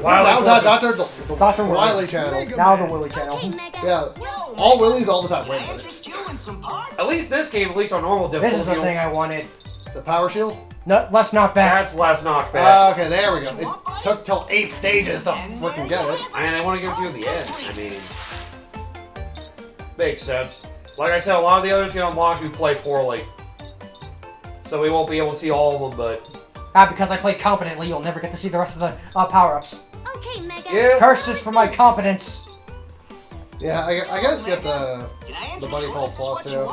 Dr. Wily channel. Now the Wily channel. Yeah, all Willys all the time. Wait a minute. At least this game, at least on normal difficulty. This is the thing I wanted. The power shield? No, let's knock back. That's less knockback. Okay, there we go. It took till 8 stages to freaking get it. And they want to give it to you at the end. I mean, makes sense. Like I said, a lot of the others get unlocked who play poorly. So we won't be able to see all of them, but... Because I play competently, you'll never get to see the rest of the power-ups. Okay, Mega. Yeah. Curses for my competence. Yeah, I guess get the Buddy Call Plus, too.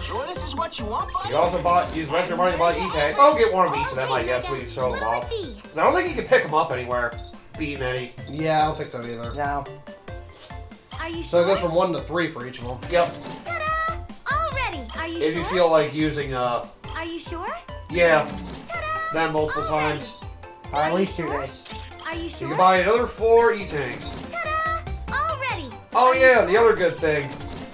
Sure this is what you want, buddy? You also use the rest of your money to buy E-Tags. I'll get one of each of them, I guess, we can show them off. I don't think you can pick them up anywhere, beating any. Yeah, I don't think so either. No. Are you So sure? it goes from 1 to 3 for each of them. Yep. Ta-da! Already. Are you If sure? you feel like using, Are you sure? yeah, Ta-da! then multiple times. At least 2 days. Are you You sure? can buy another 4 E-Tanks. Ta-da! Already. Oh yeah, the other good thing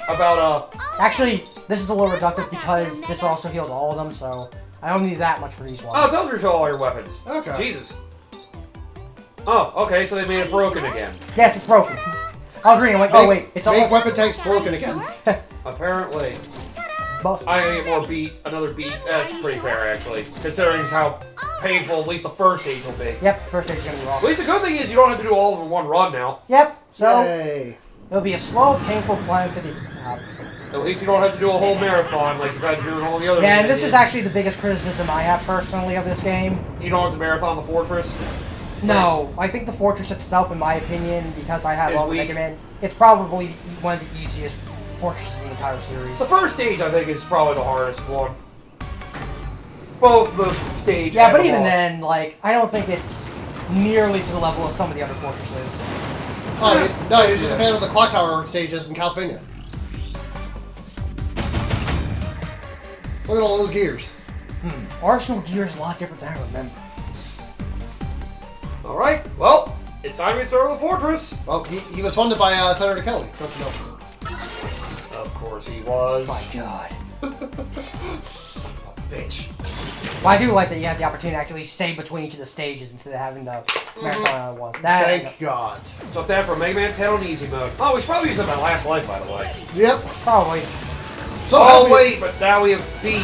about, Actually, this is a little reductive because this also heals all of them, so I don't need that much for these ones. oh, it does refill all your weapons. Okay. Jesus. Oh, okay, so they made it broken again. Yes, it's broken. I was reading, I'm like, oh wait, it's Make all weapon tanks broken again. Apparently. Bust. I'm gonna get more beat, another beat. That's pretty fair, actually, considering how painful at least the first stage will be. Yep, first stage is gonna be At rough. least the good thing is you don't have to do all of them in one run now. Yep, so Yay. it'll be a slow, painful climb to the top. At least you don't have to do a whole marathon like you've had to do in all the other Yeah, and games. this is actually the biggest criticism I have personally of this game. You don't have to marathon the fortress. No, I think the fortress itself, in my opinion, because I have Is all the weak. Mega Man, it's probably one of the easiest fortresses in the entire series. The first stage, I think, is probably the hardest one. Both the stage Yeah, and but the even boss. then, like, I don't think it's nearly to the level of some of the other fortresses. Oh, no, you're just a fan of the Clock Tower stages in Castlevania. Look at all those gears. Arsenal Gear is a lot different than I remember. Alright, well, it's time to get started with the fortress. Well, he was funded by Senator Kelly, don't you know? Of course he was. My God. Son of a bitch. Well, I do like that you have the opportunity to actually save between each of the stages instead of having the marathon all at once. That, Thank God. So that for Mega Man's Head on easy mode. Oh, we should probably use it in my last life, by the way. Yep. Probably. So Oh, happy- wait, but now we have beat.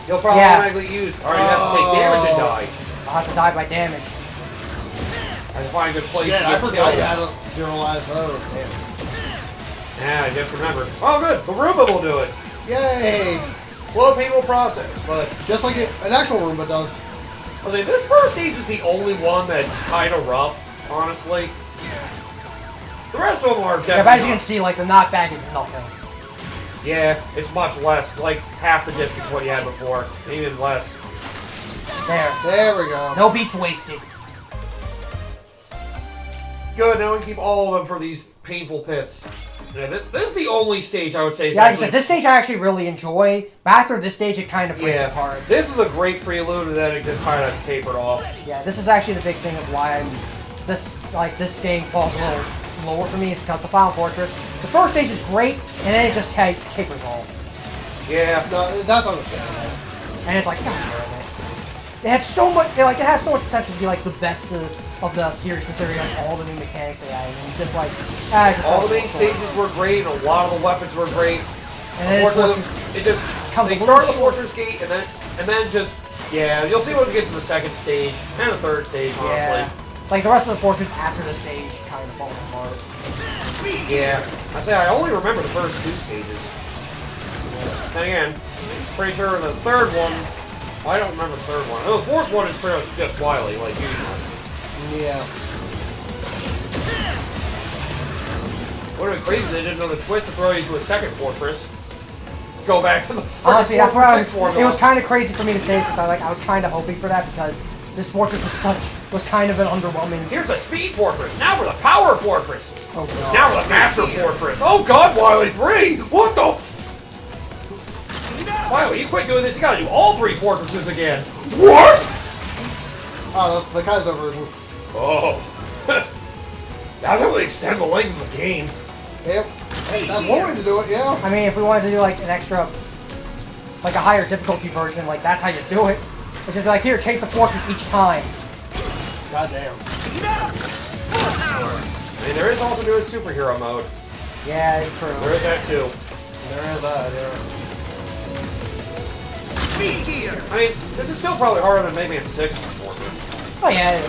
He'll probably Yeah. automatically use. Alright, you have to take damage and die. I'll have to die by damage. I can find a good place Shit, to I get forgot killed. you had a 0 lives. Oh, Yeah, I just remembered. Oh, good. The Roomba will do it. damn. Yay! Slow, painful process, but Just like an actual Roomba does. I mean, this first stage is the only one that's kind of rough, honestly. The rest of them are definitely Yeah, but as you not. can see, like, the knockback is nothing. Yeah, it's much less. It's like half the distance what you had before. Even less. There. There we go. No beats wasted. Good, now we can keep all of them for these painful pits. Yeah, this is the only stage I would say is Yeah, like I actually- said, this stage I actually really enjoy, but after this stage it kind of breaks apart. This is a great prelude, and then it just kind of tapered off. Yeah, this is actually the big thing of why I'm this game falls a little lower for me is because the Final Fortress, the first stage is great, and then it just tapers off, Yeah. No, that's understandable. and it's like, God damn it. It had so much, it had so much potential to be like the best of the series, considering like, all the new mechanics they added, and just like just All the fell main short. stages were great, and a lot of the weapons were great. And then this Unfortunately, fortress it just comes they a little start the short. fortress gate, and then just yeah, you'll see when we get to the second stage and the third stage, honestly. Yeah. Like the rest of the fortress after the stage kind of falls apart. Yeah, I say I only remember the first 2 stages. Then again, pretty sure the third one. Well, I don't remember the third one. Oh, the fourth one is pretty much just Wily, like usual. Yeah. Would have been crazy if they did another twist to throw you to a second fortress. Go back to the first Honestly, that's what fortress it was kind of crazy for me to say since I was kind of hoping for that because this fortress was kind of an underwhelming. Here's a speed fortress. Now we're the power fortress. Oh god. Now we're the master fortress. Oh god, Wily 3! What the f... Wily, you quit doing this. You gotta do all 3 fortresses again. What? Oh, that's the Kaizo version. Oh. That really extend the length of the game. Yep. Hey, that's one way to do it, yeah. I mean, if we wanted to do like an extra, like a higher difficulty version, like that's how you do it. It's just be like, here, change the fortress each time. God damn. there is also doing superhero mode. Yeah, it's true. There is that too. There is that, yeah. I mean, this is still probably harder than Mega Man 6 Fortress. Oh yeah.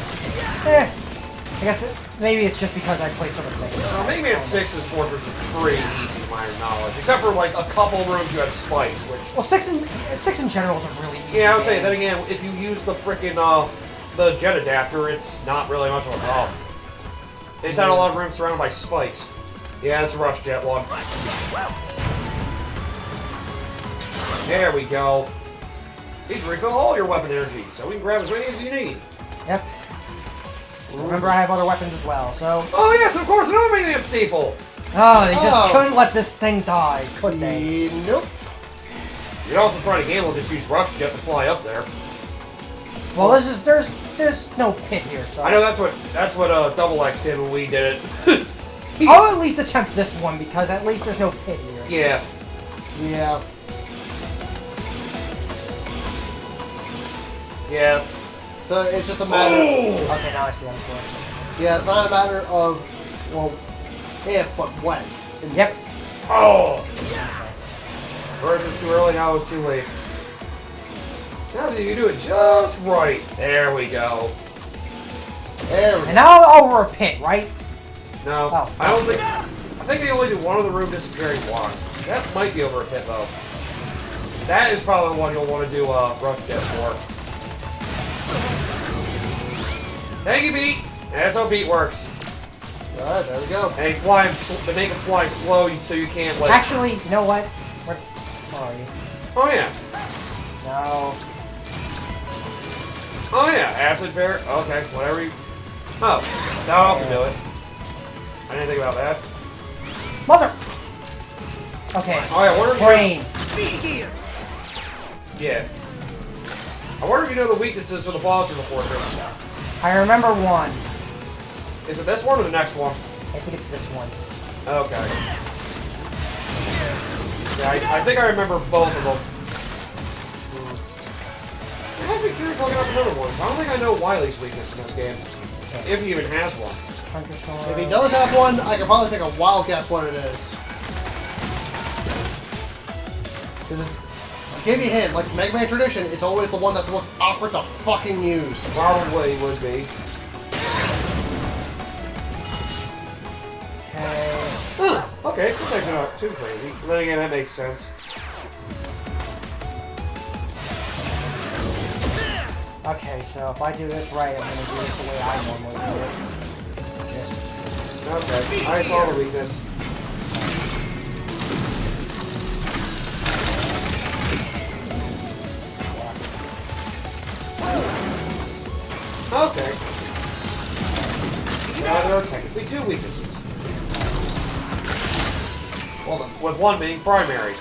I guess maybe it's just because I played so much Mega Man. Mega Man 6's Fortress is pretty easy, to my knowledge. Except for like a couple rooms you had spikes, which... Well, 6 in general is a really easy Yeah, I would say, game. then again, if you use the frickin' the jet adapter, it's not really much of a problem. They just had a lot of rooms surrounded by spikes. Yeah, it's Rush Jet one. There we go. You can refill all your weapon energy, so we can grab as many as you need. Yep. Remember, I have other weapons as well, so... Oh yes, of course, another Mega Man staple! Oh, they just couldn't let this thing die, could they? Nope. You can also try to gamble, just use Rush Jet to fly up there. Well, there's no pit here, so... I know that's what Double X did when we did it. I'll at least attempt this one, because at least there's no pit here. Yeah. Yeah. Yeah. So it's just a matter. Okay, now I see how this works. Yeah, it's not a matter of well, if but when. Yep. Oh! First it's too early, now it's too late. Now that you do it just right. There we go. There we And go. now over a pit, right? No, Oh. I don't think... I think they only do one of the room disappearing blocks. That might be over a pit, though. That is probably the one you'll want to do Rush Jet for. Thank you, Beat! That's how Beat works. Alright, there we go. And they make him fly slow so you can't, like... Actually, you know what? Where are you? Oh, yeah. No. Oh, yeah. Acid Bear. Okay, whatever you... Oh, that'll also do it. I didn't think about that. Mother! Okay. Oh, yeah, wonder if Brain. Yeah. I wonder if you know the weaknesses of the boss in the fortress. I remember one. Is it this one or the next one? I think it's this one. Okay. Yeah, I think I remember both of them. I have to be curious looking up another one. I don't think I know Wily's weakness in this game. If he even has one. If he does have one, I can probably take a wild guess what it is. 'Cause I'll give you a hint, like Mega Man tradition, it's always the one that's the most awkward to fucking use. Probably would be. Okay. Huh, okay, that's actually not too crazy. Then again, that makes sense. Okay, so if I do this right, I'm gonna do this the way I normally do it. Just... Okay, I saw the weakness. Okay. Now there are technically two weaknesses. Well then. With one being primary.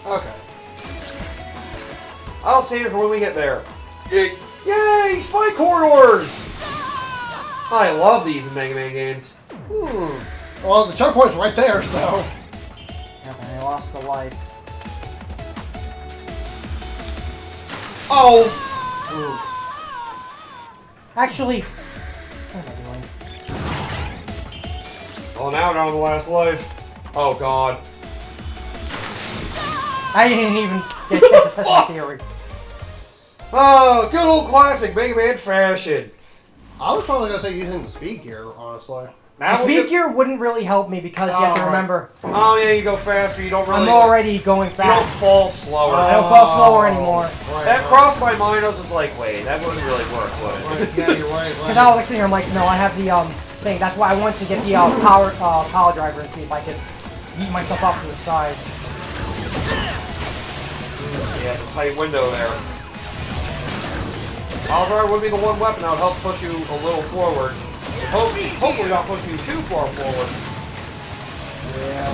Okay. I'll save it for when we get there. Yay! Spike corridors! I love these in Mega Man games. Well, the checkpoint's right there, so. Okay, I lost the life. Oh! Actually... What am I doing? Oh, now down to the last life. Oh, God. I didn't even get a chance to test my theory. Oh, good old classic Mega Man fashion. I was probably gonna say using the speed gear, honestly. The speed gear wouldn't really help me because you have to remember, Oh, yeah, you go faster. You don't really... I'm already going You don't fast. fall slower. I don't fall slower anymore. Right, That crossed my mind. I was just like, wait, that wouldn't really work, would it? Right, yeah, you're right. Because I was like sitting here, I'm like, no, I have the thing. That's why I wanted to get the power driver and see if I could yeet myself off to the side. Yeah, it's a tight window there. Power driver would be the one weapon that would help push you a little forward. Hopefully not push you too far forward. Yeah.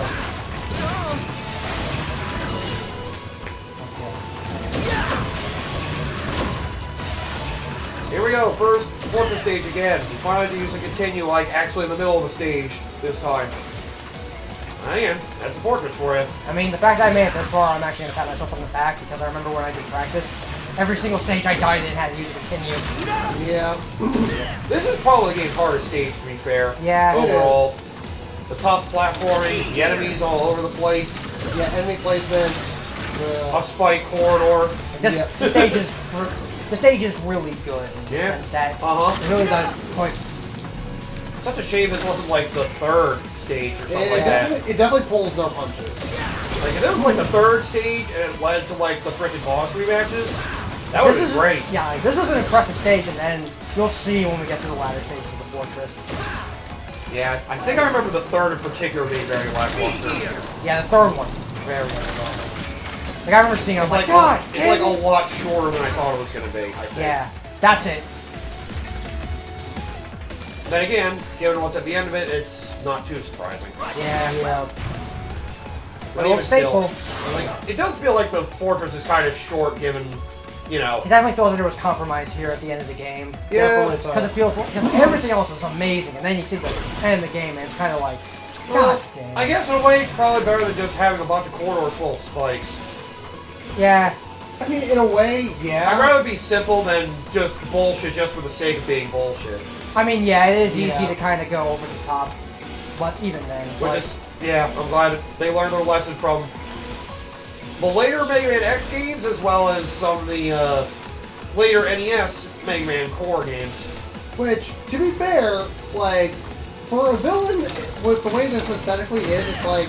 Here we go, first fortress stage again. We finally had to use a continue, like, actually in the middle of the stage this time. Man, that's a fortress for you. I mean, the fact that I made it this far, I'm actually going to pat myself on the back because I remember when I did practice, every single stage I died in had to use a continue. Yeah. This is probably the game's hardest stage, to be fair. Yeah, it Overall. The tough platforming, the enemies all over the place, Yeah, enemy placement. a spike corridor. This, Yeah. the stage is really good in the Yeah. sense that Uh-huh. it really does put. Such a shame this wasn't like the third stage or something like that. It definitely pulls no punches. Like if it was like the third stage and it led to like the frickin' boss rematches, that would be great. Yeah, like, this was an impressive stage, and then you'll see when we get to the latter stage of the fortress. Yeah, I think I remember the third in particular being very lackluster. Yeah, the third one, very underwhelming. Like I remember seeing, I was like, God, it's like a lot shorter than I thought it was gonna be. I think. yeah, that's it. Then again, given what's at the end of it, it's not too surprising. Yeah. But Little even still, staple. like, it does feel like the fortress is kind of short, given, you know. It definitely feels like there was compromise here at the end of the game. Yeah. Definitely so. Because it feels, because everything else was amazing, and then you see the end of the game, and it's kind of like, God damn. I guess in a way it's probably better than just having a bunch of corridors full of spikes. Yeah. I mean, in a way, yeah. I'd rather be simple than just bullshit just for the sake of being bullshit. I mean, yeah, it is easy Yeah. to kind of go over the top, but even then, it's like, Yeah, I'm glad they learned their lesson from the later Mega Man X games as well as some of the later NES Mega Man core games. Which, to be fair, like, for a villain, with the way this aesthetically is, it's like,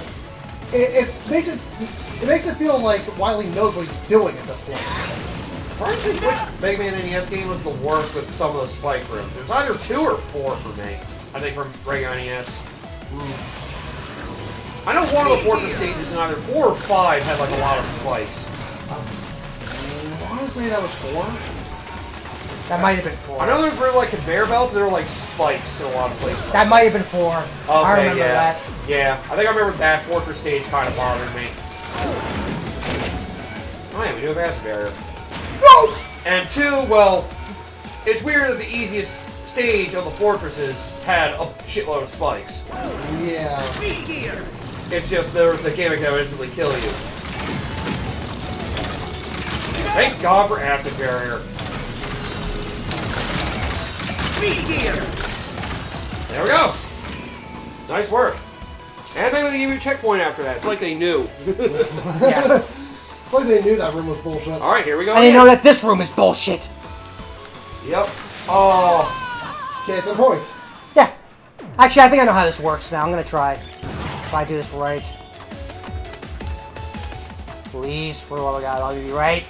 it makes it feel like Wily knows what he's doing at this point. Trying to think which Mega Man NES game was the worst with some of the spike rooms. There's either 2 or 4 for me. I think from regular NES. I know one of the fortress stages in either 4 or 5 had like a lot of spikes. Honestly, that was 4. that might have been 4. I know there were like conveyor belts and there were like spikes in a lot of places. That might have been 4. I remember yeah. that. Yeah, I think I remember that fortress stage kind of bothered me. Oh yeah, we do have acid barrier. No! And 2, well, it's weird that the easiest stage of the fortresses had a shitload of spikes. Yeah. It's just there's the gimmick that would instantly kill you. Thank God for acid barrier. There we go. Nice work. And maybe they give you a checkpoint after that. It's like they knew. Yeah. It's like they knew that room was bullshit. Alright, here we go. I didn't know that this room is bullshit. Yep. Oh. Case in point. Yeah. Actually, I think I know how this works now. I'm gonna try. If I do this right. Please, for what we got, I'll be right.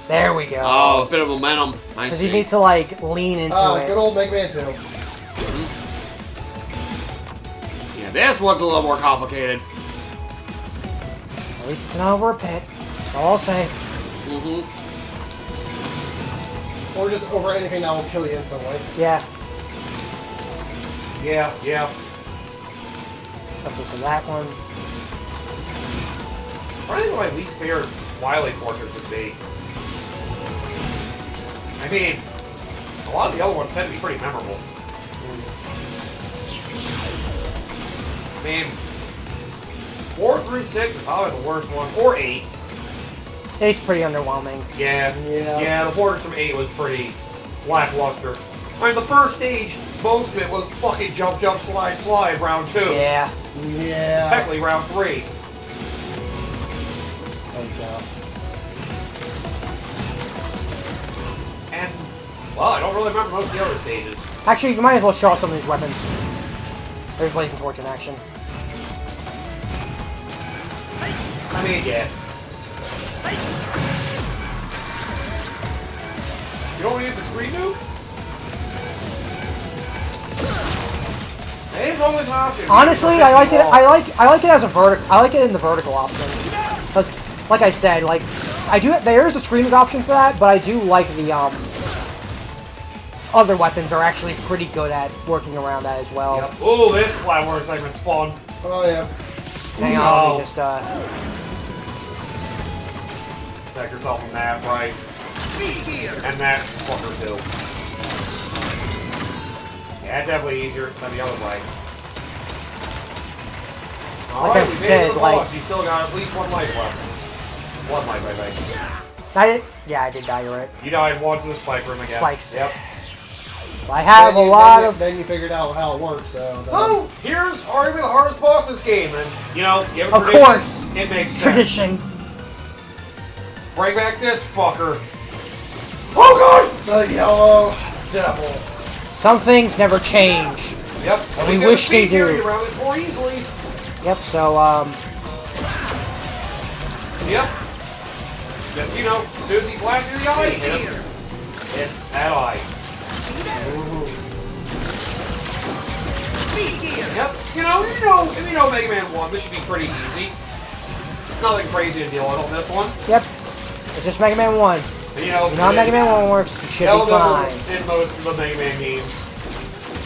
There we go. Oh, a bit of momentum. I Because see. you need to, like, lean into it. Good old Mega Man 2. Yeah, this one's a little more complicated. At least it's not over a pit. That's all I'll say. Or just over anything that will kill you instantly. Yeah. Yeah, yeah. Except for that one. I think my least favorite Wily fortress would be. I mean, a lot of the other ones tend to be pretty memorable. I mean, 4 through 6 is probably the worst one, or 8. 8's pretty underwhelming. Yeah, Yeah. yeah. The fortress from 8 was pretty lackluster. I mean, the first stage, most of it was fucking jump, jump, slide, slide, round 2. Yeah. Yeah. Technically, round 3. There you go. And, well, I don't really remember most of the other stages. Actually, you might as well show off some of these weapons. There's Blazing Torch in action. I mean, yeah. You don't want to use the screen nuke? It's always an option. Honestly, I like it. I like it as a vertical. I like it in the vertical option. Because, like I said, like there is a screen nuke option for that, but I do like the other weapons are actually pretty good at working around that as well. Yep. Oh, this platform segment's fun. Oh, yeah. Hang on, let me just Protect yourself from that, right? And that fucker too. Yeah, definitely easier than the other way. Like I we made it said, to the like- boss. You still got at least 1 life left. 1 life, I think. Yeah, I did die, you're right. You died once in the spike room again. Spikes. Yep. I have a lot of... Then you figured out how it works, so... So, here's arguably the hardest boss in this game, and, you know, give a Of prediction, course. it makes sense. Tradition. Bring back this fucker. Oh god! The yellow devil. Some things never change. Yep. And we wish they do. You round this more easily. Yep, so, Yep. Just, you know, as soon as he flashed through the eye, hit him. Hit that eye. Yep. If you know Mega Man 1, this should be pretty easy. Nothing crazy to deal with on this one. Yep. It's just Mega Man 1. And, you know how Mega Man 1 works, it should be fine. In most of the Mega Man games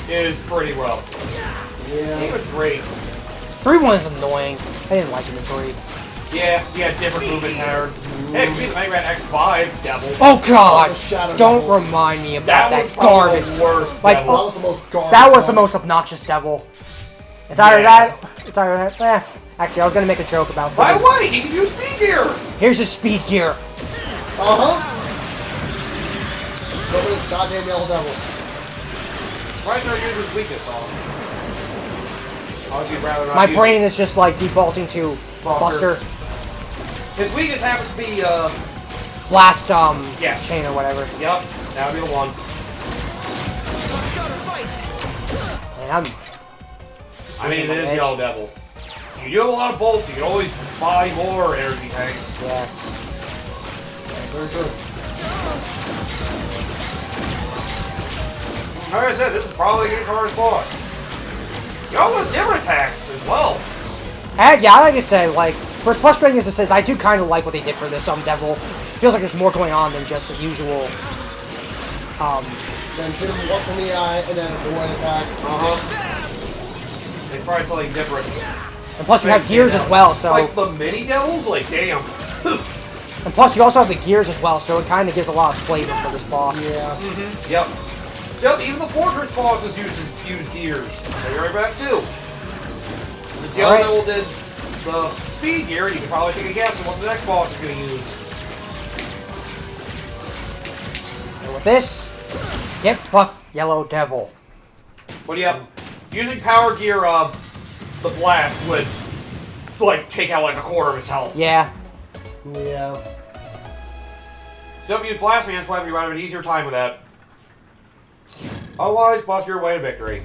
is pretty rough. Yeah. He was great. 3 was annoying. I didn't like him in 3. Yeah, he had different movement patterns. Heck, we the Mega Man X5 devil. Oh god! Oh, Shadow Don't Devil. remind me about That was that probably garbage. the worst Like, devil. That was the most garbage. That was the one. most obnoxious devil. It's either Yeah. that. Actually, I was gonna make a joke about By that. the way, he can use speed gear! Here's his speed gear. Uh-huh. Go for this goddamn yellow devil. Right there, use his weakness on him. I'd rather not My use brain is just like defaulting to Buster. Buster His weakness happens to be, Blast Yes. chain or whatever. yep, that would be the one. And I mean, it my is edge. Yellow Devil. You do have a lot of bolts, you can always buy more energy tanks. yeah. Very good. Like I said, this is probably the hardest boss. You all have different attacks as well. And yeah, like I said, like, for as frustrating as this is, I do kind of like what they did for this devil. Feels like there's more going on than just the usual. Then shoot him once in the eye, and then a void attack. They tried something different. And plus you have gears as well, so... Like the mini devils? Like, damn. And plus you also have the gears as well, so it kind of gives a lot of flavor for this boss. Yeah. Yep. Yep, even the fortress bosses use gears. So you're right back too. The Yellow Alright. Devil did the speed gear, you can probably take a guess on what the next boss is going to use. And with this, get fucked, Yellow Devil. But yep, using power gear, the blast would, like, take out like a quarter of his health. Yeah. Yeah. So if you use Blast Man, so you have an easier time with that. Otherwise, bust your way to victory.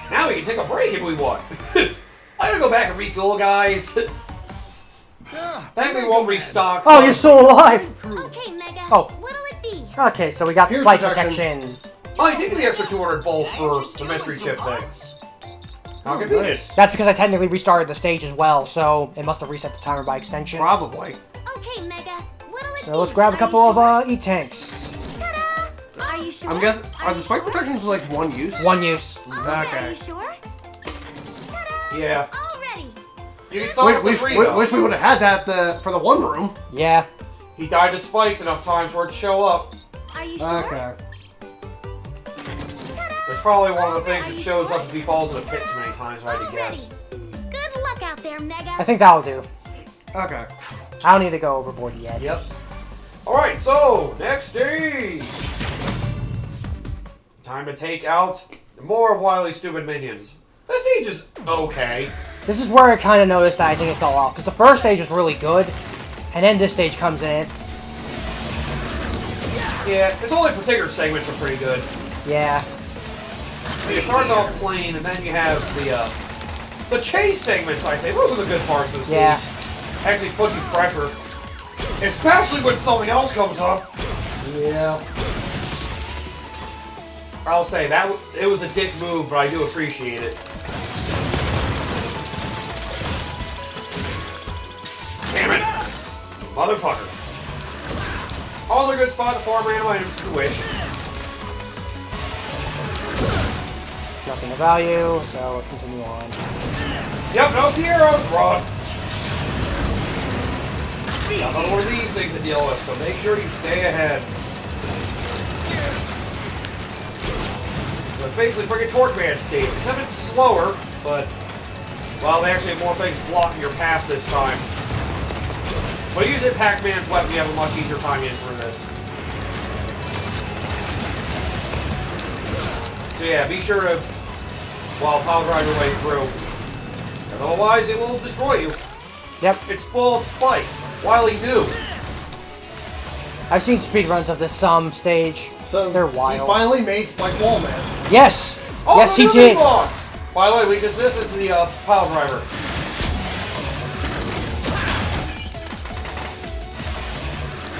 Now we can take a break if we want. I'm gonna go back and refuel, guys. Thankfully, we won't restock. Oh, you're still alive! Okay, Mega. Oh. What'll it be? Okay, so we got Here's spike protection. protection. Oh, you did get the extra 200 bolts for the mystery chip thing. How convenient. That's because I technically restarted the stage as well, so it must have reset the timer by extension. Probably. Okay, Mega. What'll it be? So let's grab a couple of E-tanks. Ta-da! Are you sure? I'm guessing, are you the spike sure? protections like one use? One use. Are Okay. you sure? Ta-da! Yeah. All ready. You can start with Wish, the wish, free, though. wish we would have had that for the one room. Yeah. He died to spikes enough times for it to show up. Are you sure? Okay. There's probably one of the things that shows up if he falls in a pit too many times, if I had to guess. Good luck out there, Mega. I think that'll do. Okay. I don't need to go overboard yet. Yep. Alright, so, next stage! Time to take out more of Wily's stupid minions. This stage is okay. This is where I kind of noticed that I think it fell off. Because the first stage was really good, and then this stage comes in, it's... Yeah, it's only particular segments are pretty good. Yeah. It starts off plain, and then you have the chase segments, I say. Those are the good parts of the stage. Yeah. Actually puts you pressure. Especially when something else comes up. Yeah. I'll say, it was a dick move, but I do appreciate it. Damn it! Motherfucker. Also a good spot to farm random items if you wish. Nothing of value, so let's continue on. Yep, no Sierras, run! Got another one of these things to deal with, so make sure you stay ahead. So it's basically freaking Torchman stage. It's a bit slower, but, well, they actually have more things blocking your path this time. But using Pac-Man's weapon, you have a much easier time getting through this. So yeah, be sure to, well, power drive your way through. Otherwise, it will destroy you. Yep. It's full of spikes. Wily knew. I've seen speedruns of this stage. So they're he wild. finally made Spike Wall Man. Yes! Oh, yes, he the did! boss! By the way, weakness this is the pile driver.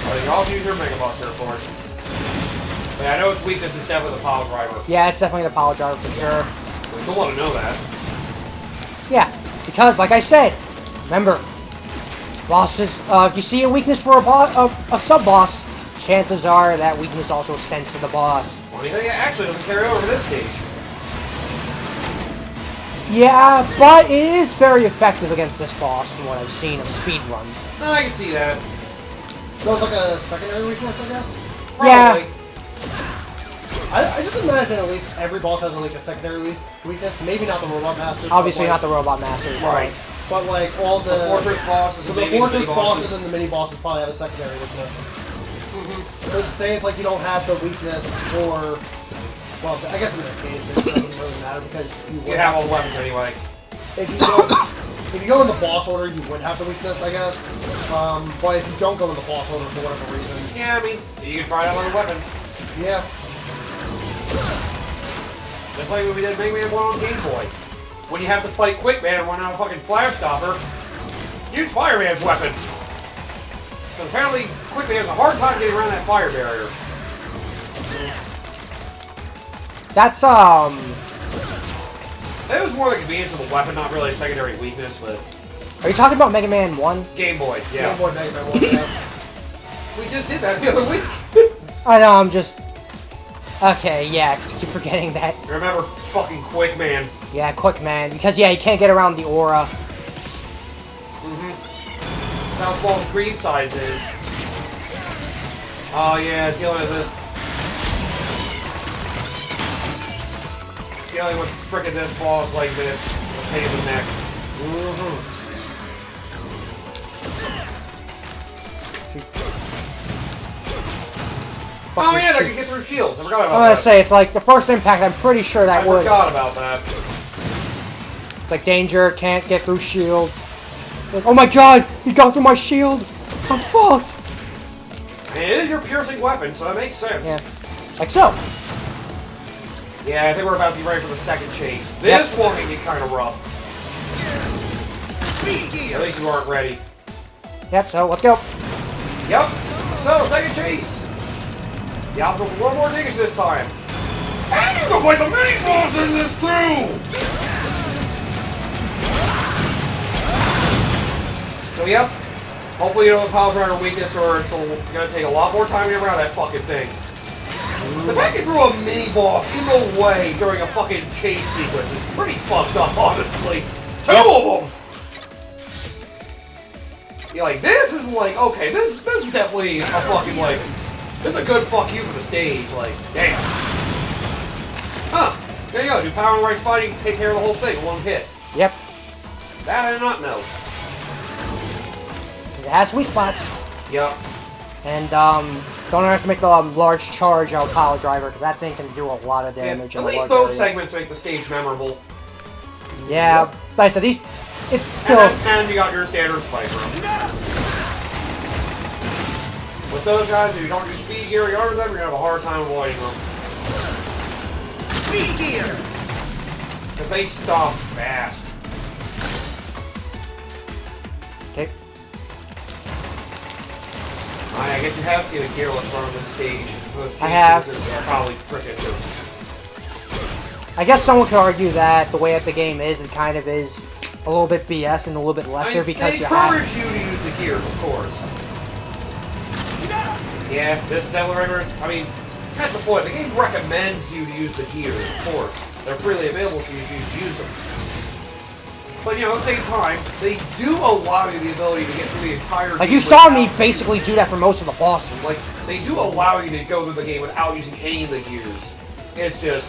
Oh, you can also use your Mega Boss here, of course. But yeah, I know its weakness is definitely the pile driver. Yeah, it's definitely the power driver for sure. We don't want to know that. Yeah, because, like I said, remember, bosses, if you see a weakness for a sub-boss, chances are that weakness also extends to the boss. Well, it actually doesn't carry over to this stage. Yeah, but it is very effective against this boss from what I've seen of speedruns. No, I can see that. So it's like a secondary weakness, I guess? Probably. Yeah. I just imagine at least every boss has like a secondary weakness. Maybe not the Robot Masters. Obviously but, not the Robot Masters. Right. But like all The Fortress bosses and the maybe Fortress the bosses and the mini bosses probably have a secondary weakness. Because say if like you don't have the weakness for, well, I guess in this case it doesn't really matter because You have all weapons anyway. if you go in the boss order, you would have the weakness, I guess. But if you don't go in the boss order for whatever reason, Yeah, I mean, you can try out other weapons. yeah. Just like when we did Mega Man 1 on Game Boy. When you have to fight Quick Man and run out of fucking Flash Stopper, use Fireman's weapon. Because apparently Quick Man has a hard time getting around that fire barrier. That's, It was more the convenience of the weapon, not really a secondary weakness, but... Are you talking about Mega Man 1? Game Boy, yeah. Game Boy Mega Man 1, yeah. We just did that the other week. I know, I'm just... Okay, yeah, 'cause I keep forgetting that. Remember fucking Quick Man. Yeah, Quick Man. Because, yeah, he can't get around the aura. How small the screen size is. Oh yeah, dealing with this. Dealing with frickin' this boss like this. A pain in the neck. Oh yeah, they can get through shields. I forgot I about was gonna that. say, it's like the first impact, I'm pretty sure that I would. forgot about that. It's like danger, can't get through shield. Like, oh my god, he got through my shield! I'm fucked! And it is your piercing weapon, so that makes sense. Yeah. Like so. Yeah, I think we're about to be ready for the second chase. This one can get kind of rough. At least you aren't ready. Yep, so let's go. Yep. So, second chase. The obstacles are one more niggas this time. And you can fight the mini boss in this too! So, yep. Hopefully you know the power driver weakness or it's gonna take a lot more time to get around that fucking thing. The fact you threw a mini boss in the way during a fucking chase sequence is pretty fucked up, honestly. Two of them! You're like, this is like, okay, this is definitely a fucking, like, this is a good fuck you for the stage, like, damn. Huh, there you go, do power in the right spot, you can take care of the whole thing in one hit. Yep. That I did not know. It has sweet spots. Yep. And, don't underestimate the large charge of Power Driver, because that thing can do a lot of damage. At in a least large those area. segments make the stage memorable. Yeah, like I said, it's still... And you got your standard spike room. With those guys, if you don't use speed gear or them, you're going to have a hard time avoiding them. Speed gear! Because they stop fast. Okay. I guess you have seen a gearless run on this stage. Those I have. Are probably frickin' too. I guess someone could argue that the way that the game is, it kind of is a little bit BS and a little bit lesser because they you have... encourage you to use the gears, of course. Yeah, this Devil Ringer, I mean, that's the point. The game recommends you to use the gears, of course. They're freely available to you if you use them. But, you know, at the same time, they do allow you the ability to get through the entire Like, game you saw me without- basically do that for most of the bosses. Like, they do allow you to go through the game without using any of the gears. It's just,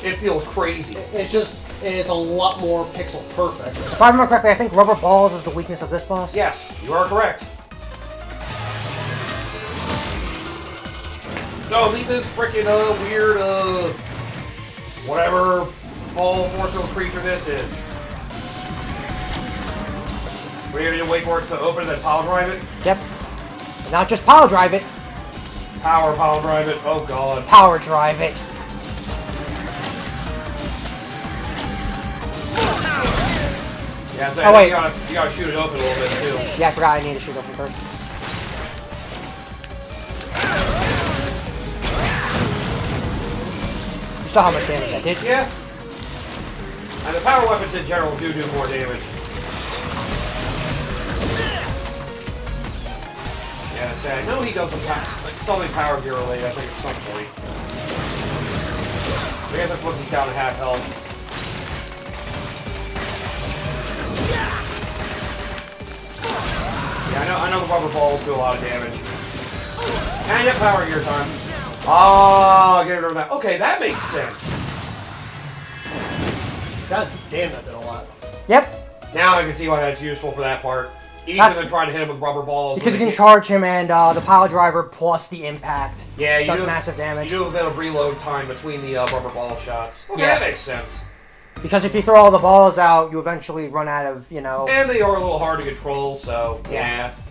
it feels crazy. It's a lot more pixel perfect. If I remember correctly, I think rubber balls is the weakness of this boss. Yes, you are correct. So meet this freaking weird whatever ball force creature this is. We're gonna wait for it to open and then power drive it? Yep. And not just power drive it. Power drive it. Oh god. Power drive it. Yeah, so Oh, wait. you gotta shoot it open a little bit too. Yeah, I forgot I need to shoot open first. You saw how much damage that did? Yeah. And the power weapons in general do more damage. Yeah, so I know he does something power gear related, I think, at some point. I guess that's when he's down to half health. Yeah, I know the rubber balls do a lot of damage. And you have power gear time. Oh, get rid of that. Okay, that makes sense. God damn, that did a lot. Yep. Now I can see why that's useful for that part. Easier That's- than trying to hit him with rubber balls. Because you when can they charge him and the power driver plus the impact. Yeah, you does do massive damage. You do a bit of reload time between the rubber ball shots. Okay, Yeah. that makes sense. Because if you throw all the balls out, you eventually run out of, you know... And they are a little hard to control, so yeah.